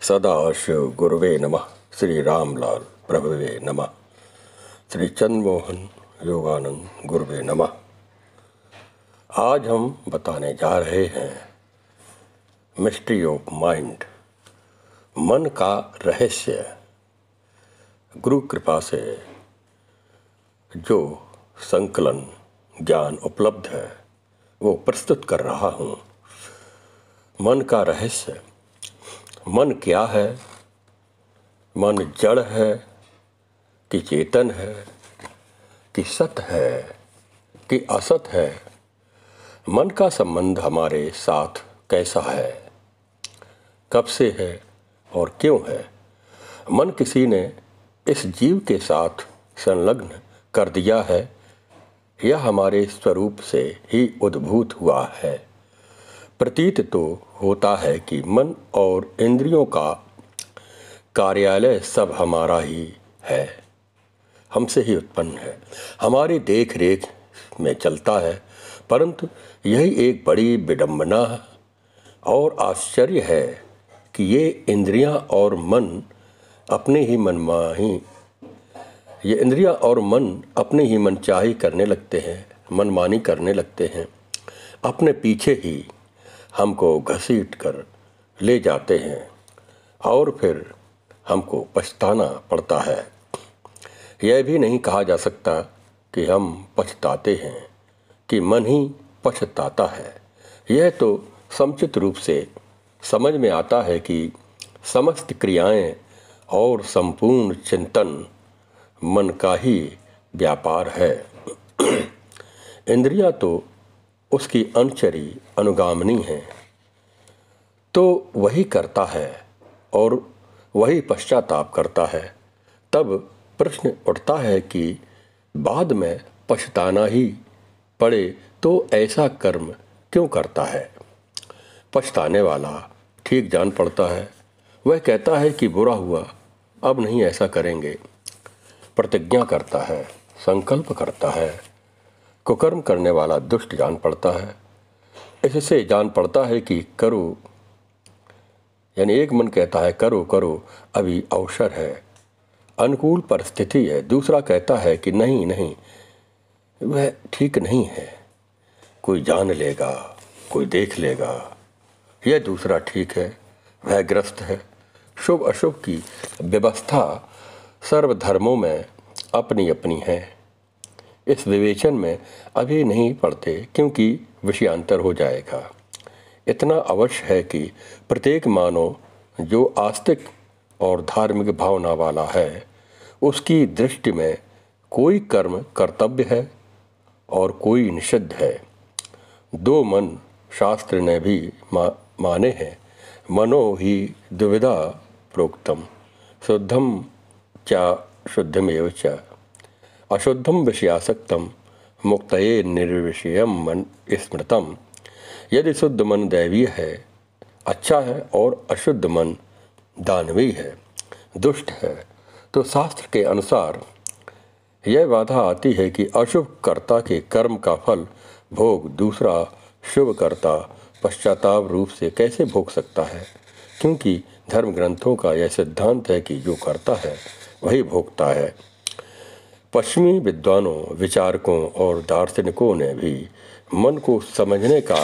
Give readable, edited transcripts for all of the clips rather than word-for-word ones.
सदाशिव गुरुवे नमः। श्री रामलाल प्रभुवे नमः। श्री चंद्रमोहन योगानंद गुरुवे नमः। आज हम बताने जा रहे हैं मिस्ट्री ऑफ माइंड, मन का रहस्य। गुरु कृपा से जो संकलन ज्ञान उपलब्ध है वो प्रस्तुत कर रहा हूँ। मन का रहस्य। मन क्या है? मन जड़ है कि चेतन है कि सत है कि असत है? मन का संबंध हमारे साथ कैसा है, कब से है और क्यों है? मन किसी ने इस जीव के साथ संलग्न कर दिया है या हमारे स्वरूप से ही उद्भूत हुआ है? प्रतीत तो होता है कि मन और इंद्रियों का कार्यालय सब हमारा ही है, हमसे ही उत्पन्न है, हमारी देख रेख में चलता है। परंतु यही एक बड़ी विडंबना और आश्चर्य है कि ये इंद्रियां और मन अपने ही मनचाही करने लगते हैं, मनमानी करने लगते हैं, अपने पीछे ही हमको घसीट कर ले जाते हैं और फिर हमको पछताना पड़ता है। यह भी नहीं कहा जा सकता कि हम पछताते हैं कि मन ही पछताता है। यह तो समुचित रूप से समझ में आता है कि समस्त क्रियाएं और संपूर्ण चिंतन मन का ही व्यापार है। इंद्रियां तो उसकी अनुचरी अनुगामिनी है, तो वही करता है और वही पश्चाताप करता है। तब प्रश्न उठता है कि बाद में पछताना ही पड़े तो ऐसा कर्म क्यों करता है? पछताने वाला ठीक जान पड़ता है, वह कहता है कि बुरा हुआ, अब नहीं ऐसा करेंगे। प्रतिज्ञा करता है, संकल्प करता है। कुकर्म करने वाला दुष्ट जान पड़ता है। इससे जान पड़ता है कि करो, यानी एक मन कहता है करो करो, अभी अवसर है, अनुकूल परिस्थिति है। दूसरा कहता है कि नहीं नहीं, वह ठीक नहीं है, कोई जान लेगा, कोई देख लेगा। यह दूसरा ठीक है, वह ग्रस्त है। शुभ अशुभ की व्यवस्था सर्वधर्मों में अपनी अपनी है। इस विवेचन में अभी नहीं पड़ते क्योंकि विषयांतर हो जाएगा। इतना अवश्य है कि प्रत्येक मानव जो आस्तिक और धार्मिक भावना वाला है, उसकी दृष्टि में कोई कर्म कर्तव्य है और कोई निषिद्ध है। दो मन शास्त्र ने भी माने हैं। मनो ही द्विविधा प्रोक्तम, शुद्धम च शुद्धमेव च, अशुद्धम विषयासक्तम मुक्तये निर्विषयम मन स्मृतम। यदि शुद्ध मन दैवीय है, अच्छा है, और अशुद्ध मन दानवीय है, दुष्ट है, तो शास्त्र के अनुसार यह बाधा आती है कि अशुभ कर्ता के कर्म का फल भोग दूसरा शुभ कर्ता पश्चाताप रूप से कैसे भोग सकता है? क्योंकि धर्म ग्रंथों का यह सिद्धांत है कि जो करता है वही भोगता है। पश्चिमी विद्वानों, विचारकों और दार्शनिकों ने भी मन को समझने का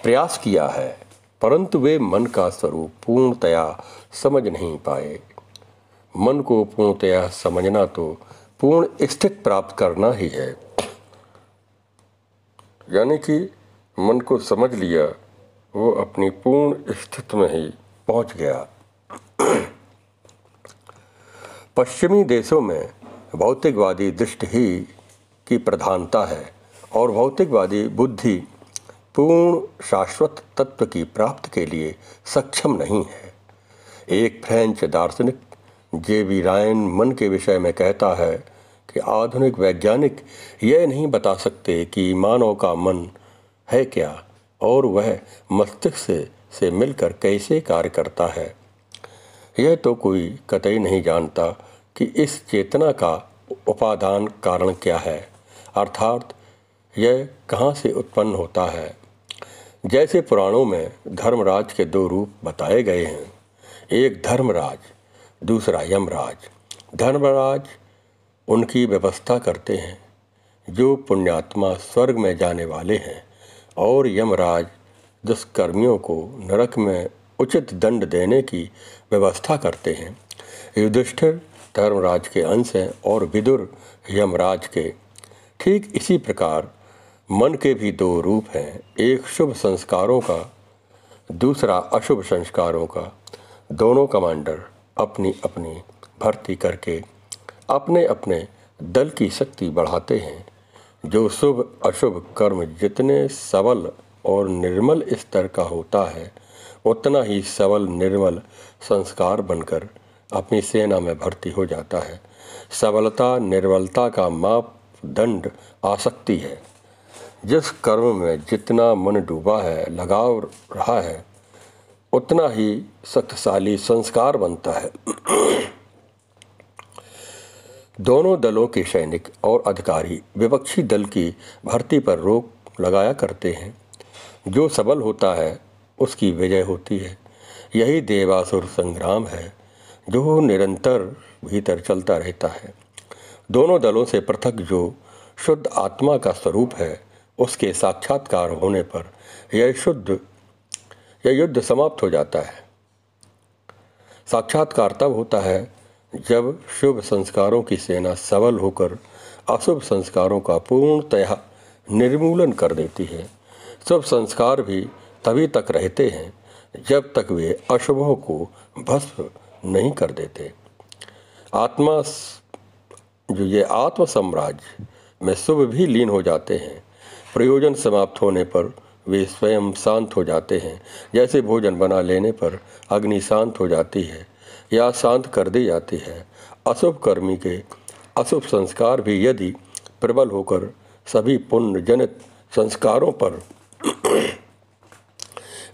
प्रयास किया है, परंतु वे मन का स्वरूप पूर्णतया समझ नहीं पाए। मन को पूर्णतया समझना तो पूर्ण स्थिति प्राप्त करना ही है। यानी कि मन को समझ लिया, वो अपनी पूर्ण स्थिति में ही पहुंच गया। पश्चिमी देशों में भौतिकवादी दृष्टि ही की प्रधानता है और भौतिकवादी बुद्धि पूर्ण शाश्वत तत्व की प्राप्ति के लिए सक्षम नहीं है। एक फ्रेंच दार्शनिक जे.बी. रायन मन के विषय में कहता है कि आधुनिक वैज्ञानिक यह नहीं बता सकते कि मानव का मन है क्या और वह मस्तिष्क से मिलकर कैसे कार्य करता है। यह तो कोई कतई नहीं जानता कि इस चेतना का उपादान कारण क्या है, अर्थात यह कहाँ से उत्पन्न होता है। जैसे पुराणों में धर्मराज के दो रूप बताए गए हैं, एक धर्मराज, दूसरा यमराज। धर्मराज उनकी व्यवस्था करते हैं जो पुण्यात्मा स्वर्ग में जाने वाले हैं, और यमराज दुष्कर्मियों को नरक में उचित दंड देने की व्यवस्था करते हैं। युधिष्ठिर धर्मराज के अंश हैं और विदुर यमराज के। ठीक इसी प्रकार मन के भी दो रूप हैं, एक शुभ संस्कारों का, दूसरा अशुभ संस्कारों का। दोनों कमांडर अपनी अपनी भर्ती करके अपने अपने दल की शक्ति बढ़ाते हैं। जो शुभ अशुभ कर्म जितने सबल और निर्मल स्तर का होता है, उतना ही सबल निर्मल संस्कार बनकर अपनी सेना में भर्ती हो जाता है। सबलता निर्बलता का मापदंड आसक्ति है। जिस कर्म में जितना मन डूबा है, लगाव रहा है, उतना ही शक्तिशाली संस्कार बनता है। दोनों दलों के सैनिक और अधिकारी विपक्षी दल की भर्ती पर रोक लगाया करते हैं। जो सबल होता है उसकी विजय होती है। यही देवासुर संग्राम है जो निरंतर भीतर चलता रहता है। दोनों दलों से पृथक जो शुद्ध आत्मा का स्वरूप है, उसके साक्षात्कार होने पर यह युद्ध समाप्त हो जाता है। साक्षात्कार तब होता है जब शुभ संस्कारों की सेना सबल होकर अशुभ संस्कारों का पूर्णतया निर्मूलन कर देती है। शुभ संस्कार भी तभी तक रहते हैं जब तक वे अशुभों को भस्म नहीं कर देते। आत्म साम्राज्य में शुभ भी लीन हो जाते हैं। प्रयोजन समाप्त होने पर वे स्वयं शांत हो जाते हैं। जैसे भोजन बना लेने पर अग्नि शांत हो जाती है या शांत कर दी जाती है। अशुभ कर्मी के अशुभ संस्कार भी यदि प्रबल होकर सभी पुण्य जनित संस्कारों पर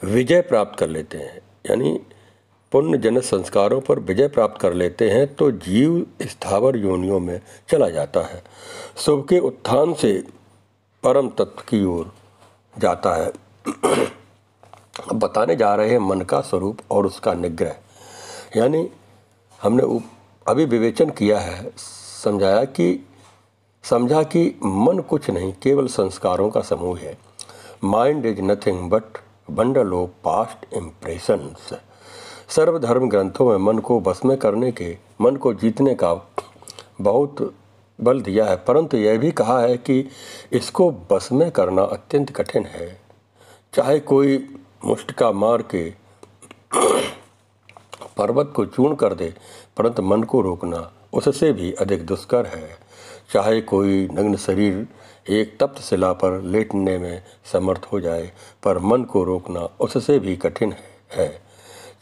विजय प्राप्त कर लेते हैं, यानी पुण्य जनित संस्कारों पर विजय प्राप्त कर लेते हैं, तो जीव स्थावर योनियों में चला जाता है। शुभ के उत्थान से परम तत्व की ओर जाता है। अब बताने जा रहे हैं मन का स्वरूप और उसका निग्रह। यानी हमने अभी विवेचन किया है, समझा कि मन कुछ नहीं, केवल संस्कारों का समूह है। Mind is nothing but bundle of past impressions. सर्वधर्म ग्रंथों में मन को बस में करने के, मन को जीतने का बहुत बल दिया है, परंतु यह भी कहा है कि इसको बस में करना अत्यंत कठिन है। चाहे कोई मुष्टिका मार के पर्वत को चूर्ण कर दे, परंतु मन को रोकना उससे भी अधिक दुष्कर है। चाहे कोई नग्न शरीर एक तप्त शिला पर लेटने में समर्थ हो जाए, पर मन को रोकना उससे भी कठिन है।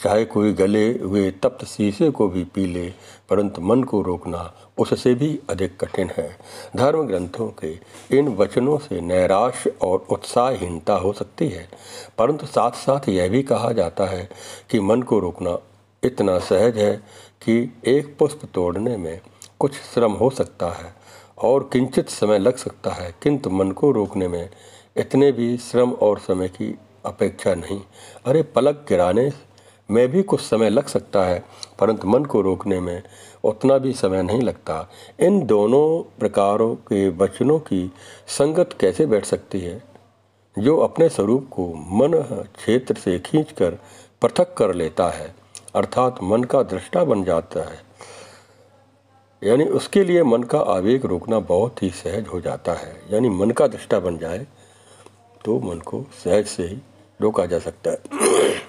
चाहे कोई गले हुए तप्त शीशे को भी पी ले, परंतु मन को रोकना उससे भी अधिक कठिन है। धर्म ग्रंथों के इन वचनों से नैराश्य और उत्साहहीनता हो सकती है, परंतु साथ साथ यह भी कहा जाता है कि मन को रोकना इतना सहज है कि एक पुष्प तोड़ने में कुछ श्रम हो सकता है और किंचित समय लग सकता है, किंतु मन को रोकने में इतने भी श्रम और समय की अपेक्षा नहीं। अरे पलक गिराने में भी कुछ समय लग सकता है, परंतु मन को रोकने में उतना भी समय नहीं लगता। इन दोनों प्रकारों के वचनों की संगत कैसे बैठ सकती है? जो अपने स्वरूप को मन क्षेत्र से खींचकर पृथक कर लेता है, अर्थात मन का दृष्टा बन जाता है, यानी उसके लिए मन का आवेग रोकना बहुत ही सहज हो जाता है। यानी मन का दृष्टा बन जाए तो मन को सहज से ही रोका जा सकता है।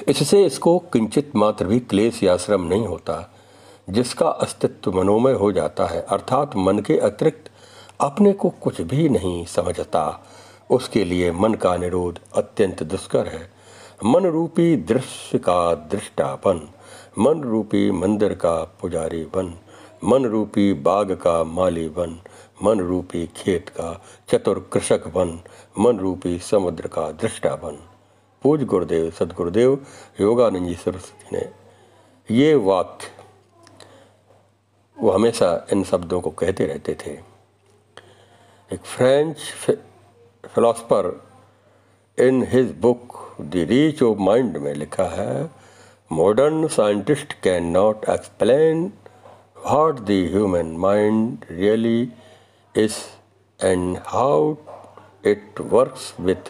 इससे इसको किंचित मात्र भी क्लेश या श्रम नहीं होता, जिसका अस्तित्व मनोमय हो जाता है, अर्थात मन के अतिरिक्त अपने को कुछ भी नहीं समझता। उसके लिए मन का निरोध अत्यंत दुष्कर है। मन रूपी दृश्य का दृष्टा बन, मन रूपी मंदिर का पुजारी बन, मन रूपी बाग का माली बन, मन रूपी खेत का चतुर कृषक बन, मन रूपी समुद्र का दृष्टा बन। पूज्य गुरुदेव सदगुरुदेव योगानंद जी सरस्वती ने ये वाक्य, वो हमेशा इन शब्दों को कहते रहते थे। एक French philosopher in his book the reach of mind में लिखा है, modern scientist can not explain what the human mind really is and how it works with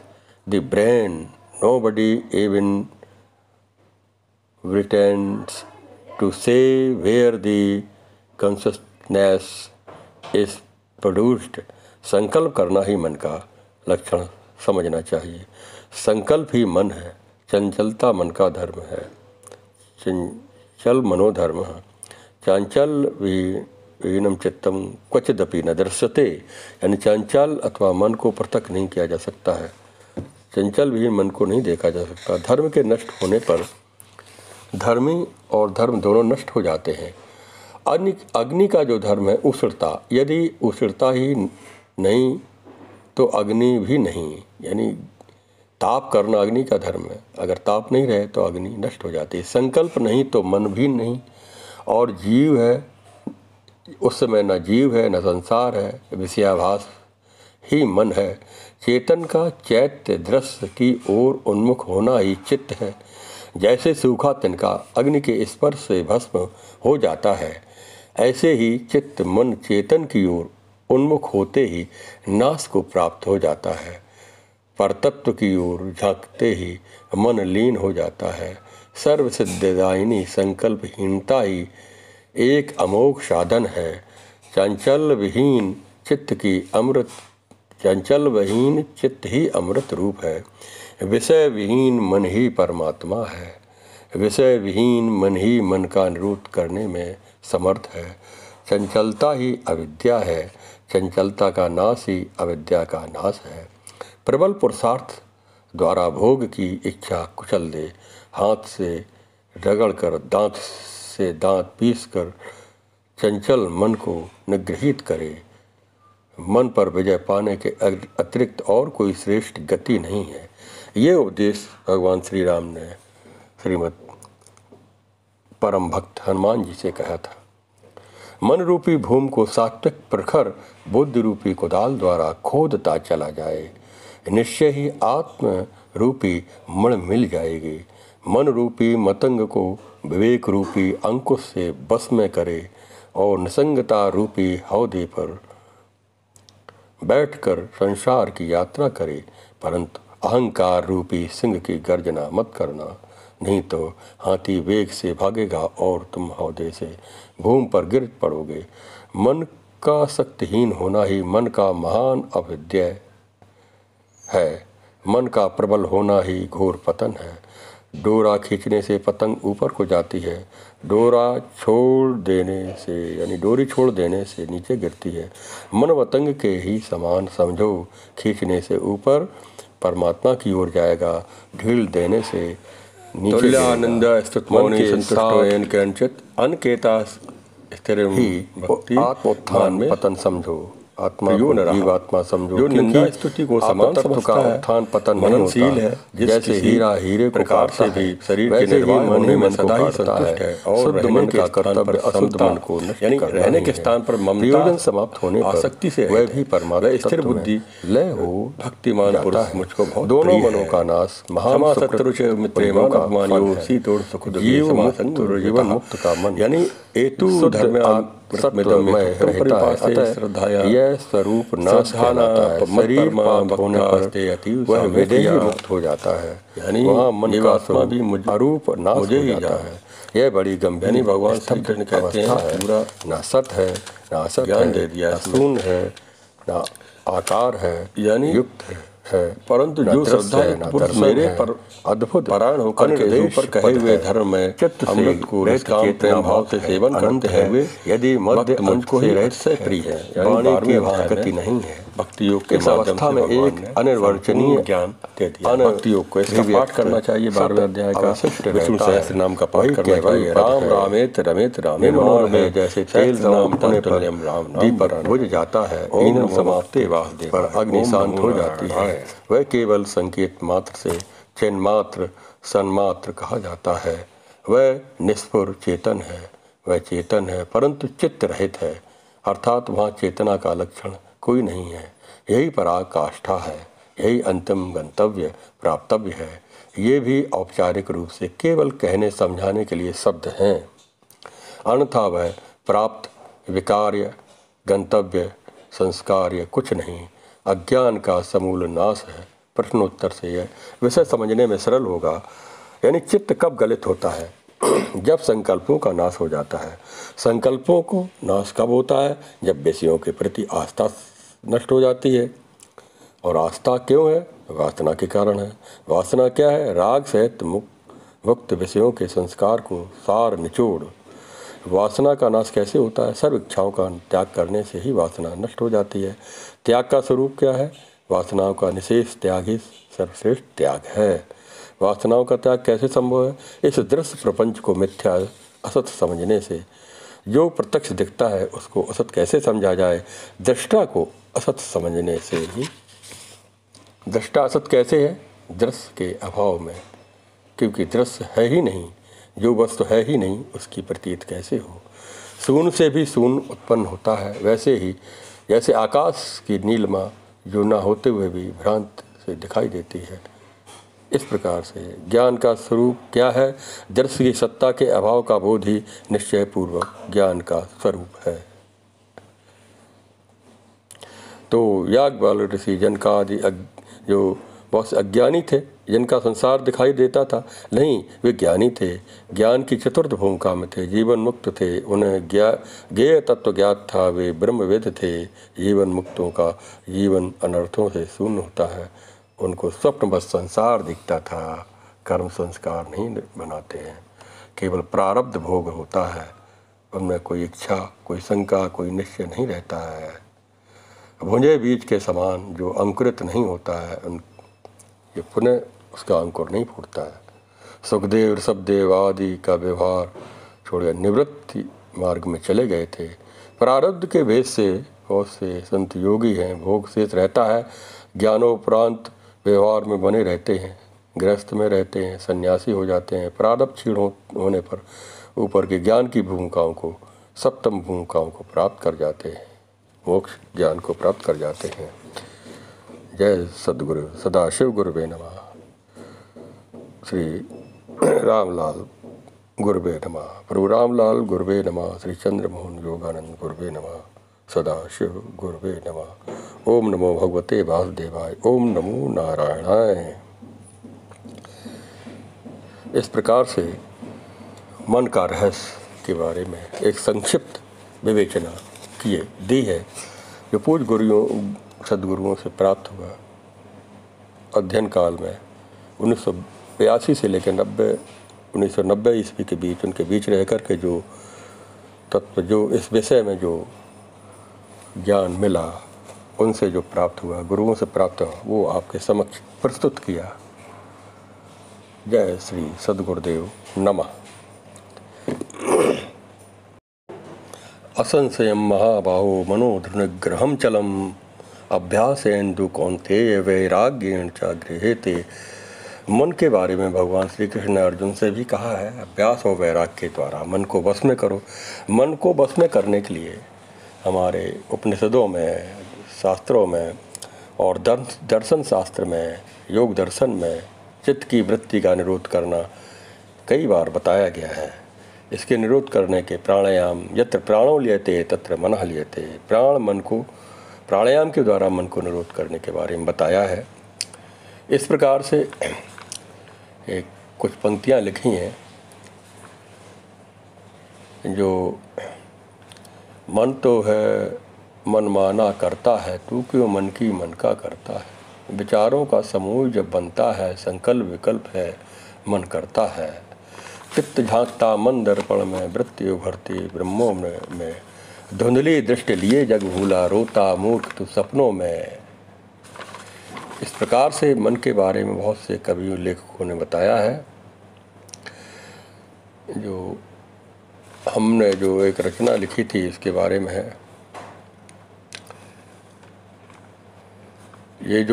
the brain. Nobody even pretends to say where the consciousness is produced. संकल्प करना ही मन का लक्षण समझना चाहिए। संकल्प ही मन है, चंचलता मन का धर्म है, चंचल मनोधर्म है। चांचल हीनम चित्तम क्वचिदपि न दृश्यते, यानी चंचल अथवा मन को पृथक नहीं किया जा सकता है, चंचल भी मन को नहीं देखा जा सकता। धर्म के नष्ट होने पर धर्मी और धर्म दोनों नष्ट हो जाते हैं। अग्नि का जो धर्म है उष्णता, यदि उष्णता ही नहीं तो अग्नि भी नहीं, यानी ताप करना अग्नि का धर्म है। अगर ताप नहीं रहे तो अग्नि नष्ट हो जाती है। संकल्प नहीं तो मन भी नहीं, और जीव है उस समय न जीव है न संसार है, विषयाभास ही मन है। चेतन का चैत्य दृश्य की ओर उन्मुख होना ही चित्त है। जैसे सूखा तिनका अग्नि के स्पर्श से भस्म हो जाता है, ऐसे ही चित्त मन चेतन की ओर उन्मुख होते ही नाश को प्राप्त हो जाता है। परतत्व की ओर झांकते ही मन लीन हो जाता है। सर्वसिद्धिदायिनी संकल्पहीनता ही एक अमोघ साधन है। चंचल विहीन चित्त ही अमृत रूप है। विषय विहीन मन ही परमात्मा है। विषय विहीन मन ही मन का निरोध करने में समर्थ है। चंचलता ही अविद्या है। चंचलता का नाश ही अविद्या का नाश है। प्रबल पुरुषार्थ द्वारा भोग की इच्छा कुचल दे, हाथ से रगड़कर दांत से दांत पीसकर चंचल मन को निगृहित करे। मन पर विजय पाने के अतिरिक्त और कोई श्रेष्ठ गति नहीं है। ये उपदेश भगवान श्री राम ने श्रीमद् परम भक्त हनुमान जी से कहा था। मन रूपी भूमि को सात्विक प्रखर बुद्धि रूपी कुदाल द्वारा खोदता चला जाए, निश्चय ही आत्म रूपी मण मिल जाएगी। मन रूपी मतंग को विवेक रूपी अंकुश से बस में करे और निसंगता रूपी हौदे पर बैठकर संसार की यात्रा करे, परंतु अहंकार रूपी सिंह की गर्जना मत करना, नहीं तो हाथी वेग से भागेगा और तुम हौदे से भूमि पर गिर पड़ोगे। मन का शक्तिहीन होना ही मन का महान अविद्या है। मन का प्रबल होना ही घोर पतन है। डोरा खींचने से पतंग ऊपर को जाती है, डोरी छोड़ देने से नीचे गिरती है। मन पतंग के ही समान समझो, खींचने से ऊपर परमात्मा की ओर जाएगा, ढील देने से नीचे आनंद अनकेता स्थिर ही आत्मोत्थान में पतन समझो। आत्मा को जीवात्मा समझो, जो निंदा स्तुति को समान समझता है। उत्थान पतन मननशील है, जैसे हीरा हीरे को काटता है, शरीर के निर्वाह होने में सदा ही संतुष्ट है और रहने का कर्तव्य अशुद्ध मन को यानी रहने के स्थान पर ममता समाप्त होने पर आसक्ति से वह भी परमात्मा स्थिर बुद्धि लय हो भक्तिमान पुरुष मुझको बहुत दोनों मनों का नाश महान शत्रु मित्रेमो का अपमान शीतोड़ सुख जीवन मुक्त का मन यानी हेतु धर्म सत्यमय रहता है। अतः यह स्वरूप नाश कहलाता है। शरीर पाप होने पर वह विदेही मुक्त हो जाता है, यानी वहाँ मन का आत्मा भी अरूप नाश हो जाता है। यह बड़ी गंभीर भगवान श्री कृष्ण कहते हैं, पूरा ना सत है ना असत है, ना शून्य है ना आकार है, यानी युक्त है, परंतु जो श्रद्धा मेरे पर अद्भुत पारायण होकर के ऊपर कहे हुए धर्म में चित्त से काम प्रेम भाव से सेवन करते हैं, वे यदि मध्य मुझको ही रहित से प्रिय है, वाणी की गति नहीं है। भक्ति योग के अवस्था में एक अनिर्वचनीय ज्ञान दे दिया। भक्ति योग को इसका पाठ करना चाहिए। 12वें अध्याय का विष्णु सहस्त्र नाम का पाठ करना चाहिए। राम रामेत रमेत रामे में जैसे तेल नाम तुल्यम राम दीपक बुझ जाता है, इंद्र समाप्ते वासुदेव पर अग्नि शांत हो जाती है। वह केवल संकेत मात्र से चिन्ह मात्र सन्मात्र कहा जाता है। वह निष्फुर चेतन है, वह चेतन है परंतु चित्त रहित है, अर्थात वहाँ चेतना का लक्षण कोई नहीं है। यही पराकाष्ठा है, यही अंतिम गंतव्य प्राप्तव्य है। ये भी औपचारिक रूप से केवल कहने समझाने के लिए शब्द हैं, अन्यथा वह प्राप्त विकार्य गंतव्य संस्कार या कुछ नहीं, अज्ञान का समूल नाश है। प्रश्नोत्तर से यह विषय समझने में सरल होगा। यानी चित्त कब गलित होता है? जब संकल्पों का नाश हो जाता है। संकल्पों को नाश कब होता है? जब विषयों के प्रति आस्था नष्ट हो जाती है। और आस्था क्यों है? वासना के कारण है। वासना क्या है? राग सहित मुक्त विषयों के संस्कार को सार निचोड़। वासना का नाश कैसे होता है? सर्व इच्छाओं का त्याग करने से ही वासना नष्ट हो जाती है। त्याग का स्वरूप क्या है? वासनाओं का निशेष त्याग ही सर्वश्रेष्ठ त्याग है। वासनाओं का त्याग कैसे संभव है? इस दृश्य प्रपंच को मिथ्या असत समझने से। जो प्रत्यक्ष दिखता है उसको असत कैसे समझा जाए? दृष्टा को असत समझने से ही। दृष्टा असत कैसे है? दृश्य के अभाव में, क्योंकि दृश्य है ही नहीं। जो वस्तु है ही नहीं उसकी प्रतीत कैसे हो? शून्य से भी शून्य उत्पन्न होता है। वैसे ही जैसे आकाश की नीलिमा जो न होते हुए भी भ्रांत से दिखाई देती है, इस प्रकार से ज्ञान का स्वरूप क्या है? दृश्य की सत्ता के अभाव का बोध ही निश्चय पूर्वक ज्ञान का स्वरूप है। तो याज्ञवल्क्य ऋषि जनकादि जो बहुत अज्ञानी थे, जिनका संसार दिखाई देता था, नहीं, वे ज्ञानी थे। ज्ञान की चतुर्थ भूमिका में थे, जीवन मुक्त थे। उन्हें ज्ञेय तत्व ज्ञात था, वे ब्रह्मवेद थे। जीवन मुक्तों का जीवन अनर्थों से शून्य होता है। उनको स्वप्न बस संसार दिखता था। कर्म संस्कार नहीं बनाते हैं, केवल प्रारब्ध भोग होता है। उनमें कोई इच्छा, कोई शंका, कोई निश्चय नहीं रहता है। भुंजे बीज के समान जो अंकुरित नहीं होता है, ये पुनः उसका अंकुर नहीं फूटता है। सुखदेव ऋषभदेव आदि का व्यवहार छोड़कर निवृत्ति मार्ग में चले गए थे। प्रारब्ध के भेद से बहुत से संत योगी हैं, भोग शेष रहता है, ज्ञानोपरांत व्यवहार में बने रहते हैं, गृहस्थ में रहते हैं, सन्यासी हो जाते हैं। प्रारब्ध क्षीण होने पर ऊपर के ज्ञान की भूमिकाओं को, सप्तम भूमिकाओं को प्राप्त कर जाते हैं, मोक्ष ज्ञान को प्राप्त कर जाते हैं। जय सद्गुरु सदाशिव गुरुवे नमः। श्री रामलाल गुरुवे नमः। प्रभु रामलाल गुरुवे नमः। श्री चंद्रमोहन योगानंद गुरुवे नमः। सदाशिव गुरुवे नमः। ओम नमो भगवते वासुदेवाय। ओम नमो नारायणाय। इस प्रकार से मन का रहस्य के बारे में एक संक्षिप्त विवेचना दी है, जो पूज्य गुरुओं सद्गुरुओं से प्राप्त हुआ अध्ययन काल में 1982 से लेकर 1990 ईस्वी के बीच, उनके बीच रह कर के जो तत्व, जो इस विषय में जो ज्ञान मिला, उनसे जो प्राप्त हुआ, गुरुओं से प्राप्त हुआ, वो आपके समक्ष प्रस्तुत किया। जय श्री सद्गुरुदेव नमः। असंशयम महाबाहो मनोधृनिग्रहम चलम अभ्यासेन्दु कौन्तेय वैराग्येण च गृह्यते। मन के बारे में भगवान श्री कृष्ण ने अर्जुन से भी कहा है, अभ्यास और वैराग्य के द्वारा मन को वश में करो। मन को वश में करने के लिए हमारे उपनिषदों में, शास्त्रों में और दर्शन शास्त्र में, योग दर्शन में चित्त की वृत्ति का निरोध करना कई बार बताया गया है। इसके निरोध करने के प्राणायाम, यत्र प्राणो लियते तत्र मनः लियते, मन को प्राणायाम के द्वारा मन को निरोध करने के बारे में बताया है। इस प्रकार से एक कुछ पंक्तियाँ लिखी हैं, जो मन तो है मन माना करता है, तू क्यों मन की मन का करता है। विचारों का समूह जब बनता है, संकल्प विकल्प है, मन करता है। चित्त झांकता मन दर्पण में, वृत्ति उभरती ब्रह्मों में, धुंधली दृष्टि लिए जग भूला, रोता मूर्ख तू सपनों में। इस प्रकार से मन के बारे में बहुत से कवियों लेखकों ने बताया है। जो हमने जो एक रचना लिखी थी इसके बारे में है, ये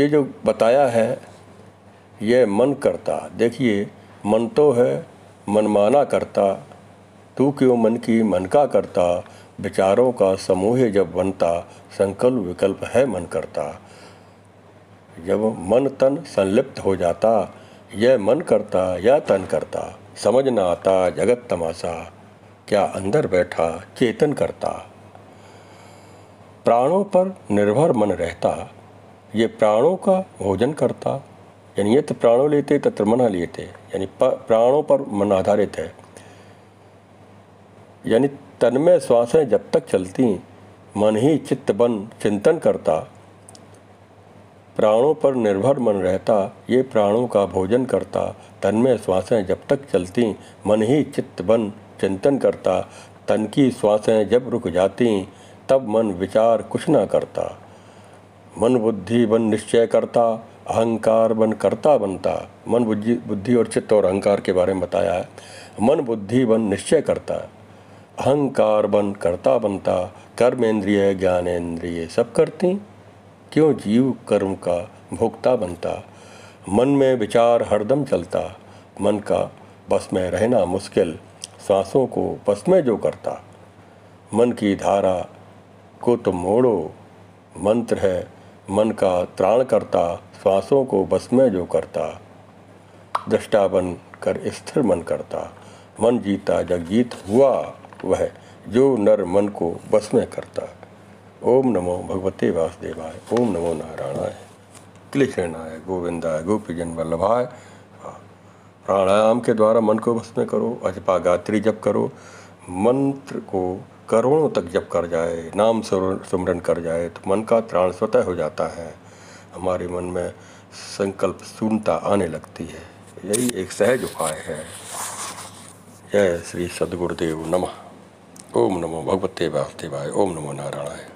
जो बताया है, ये मन करता। देखिए, मन तो है मन माना करता, तू क्यों मन की मन का करता। विचारों का समूह जब बनता, संकल्प विकल्प है मन करता। जब मन तन संलिप्त हो जाता, यह मन करता या तन करता। समझ न आता जगत तमाशा, क्या अंदर बैठा चेतन करता। प्राणों पर निर्भर मन रहता, ये प्राणों का भोजन करता। यानी ये तो प्राणों लेते तत्र मना लेते, यानी प्राणों पर मन आधारित है। यानी तन में श्वासें जब तक चलती, मन ही चित्त बन चिंतन करता। प्राणों पर निर्भर मन रहता, ये प्राणों का भोजन करता। तन में श्वासें जब तक चलती, मन ही चित्त बन चिंतन करता। तन की श्वासें जब रुक जाती, तब मन विचार कुछ ना करता। मन बुद्धि बन निश्चय करता, अहंकार बन करता बनता। मन बुद्धि और चित्त और अहंकार के बारे में बताया है। मन बुद्धि बन निश्चय करता, अहंकार बन करता बनता। कर्मेंद्रिय ज्ञानेंद्रिय सब करती, क्यों जीव कर्म का भोक्ता बनता। मन में विचार हरदम चलता, मन का बस में रहना मुश्किल। सांसों को बस में जो करता, मन की धारा को तुम मोड़ो। मंत्र है मन का त्राण करता, श्वासों को बस में जो करता। दृष्टा बन कर स्थिर मन करता, मन जीता जग जीत हुआ वह, जो नर मन को बस में करता। ओम नमो भगवते वासुदेवाय, ओम नमो नारायणाय, क्लेशनाय गोविंदाय, गोपीजन वल्लभाय। प्राणायाम के द्वारा मन को बस में करो, अजपा गायत्री जप करो, मंत्र को करोड़ों तक जप कर जाए, नाम सुमरन कर जाए तो मन का त्राण स्वतः हो जाता है। हमारे मन में संकल्प शून्यता आने लगती है। यही एक सहज उपाय है। जय श्री सद्गुरुदेव नमः। ओम नमो भगवते वासुदेवाय, ओम नमो नारायणाय।